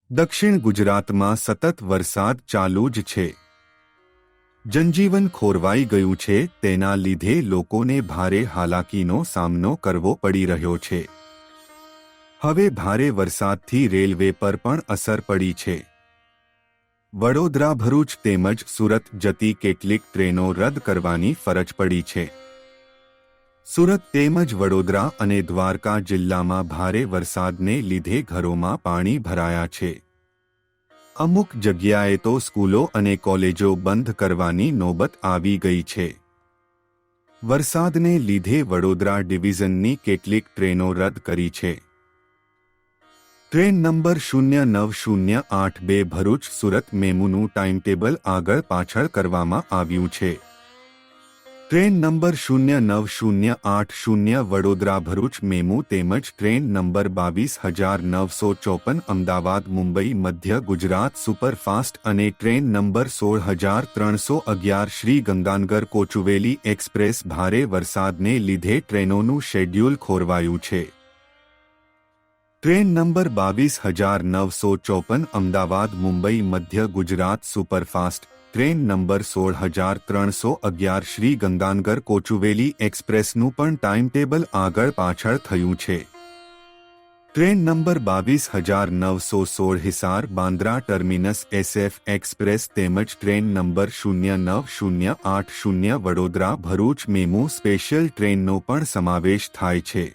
દક્ષિણ ગુજરાતમાં સતત વરસાદ ચાલુ જ છે. જનજીવન ખોરવાઈ ગયું છે. તેના લીધે લોકોને ભારે હાલાકીનો સામનો કરવો પડી રહ્યો છે. હવે ભારે વરસાદથી રેલવે પર પણ અસર પડી છે. વડોદરા, ભરૂચ તેમજ સુરત જતી કેટલીક ટ્રેનો રદ કરવાની ફરજ પડી છે. સુરત તેમજ વડોદરા અને દ્વારકા જિલ્લામાં ભારે વરસાદને લીધે ઘરોમાં પાણી ભરાયા છે. અમુક જગ્યાએ તો સ્કૂલો અને કોલેજો બંધ કરવાની નોબત આવી ગઈ છે. વરસાદને લીધે વડોદરા ડિવિઝનની કેટલીક ટ્રેનો રદ કરી છે. ટ્રેન નંબર 09082 ભરૂચ સુરત મેમુનું ટાઈમટેબલ આગળ પાછળ કરવામાં આવ્યું છે. Train number 09080 Vadodara Bharuch MEMU તેમજ train number 22954 Ahmedabad Mumbai Madhya Gujarat superfast અને train number 16311 Shri Ganganagar Kochuveli express ભારે વરસાદને લીધે ટ્રેનોનું શેડ્યુલ ખોરવાયું છે. Train number 22954 Ahmedabad Mumbai Madhya Gujarat superfast, train number 16311 Shri Ganganagar Kochuveli એક્સપ્રેસનું પણ ટાઈમટેબલ આગળ પાછળ થયું છે. Train number 22916 Hisar Bandra terminus SF express તેમજ train number 09080 Vadodara Bharuch MEMU special ટ્રેનનો પણ સમાવેશ થાય છે.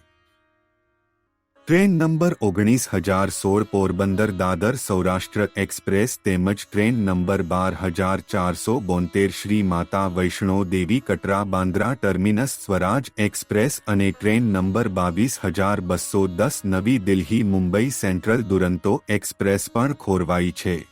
Train number 19016 Porbandar Dadar Saurashtra express તેમજ train number 12472 Shri Mata Vaishno Devi Katra Bandra terminus Swaraj express અને train number 22210 Navi Delhi Mumbai central Duronto express પણ ખોરવાઈ છે.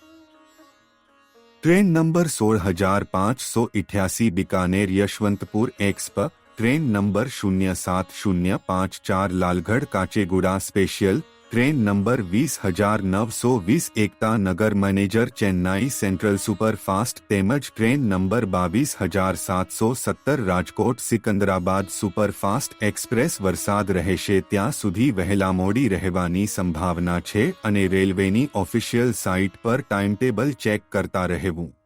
Train number 16588 Bikaner Yeshwantpur express, train number 07054 Lalgarh Kacheguda special, train number 20920 Ekta Nagar મેનેજર ચેન્નાઈ સેન્ટ્રલ સુપરફાસ્ટ તેમજ train number 22717 Rajkot Secunderabad superfast express વરસાદ રહેશે ત્યાં સુધી વહેલા મોડી રહેવાની સંભાવના છે અને રેલવેની ઓફિશિયલ સાઇટ પર ટાઈમટેબલ ચેક કરતા રહેવું.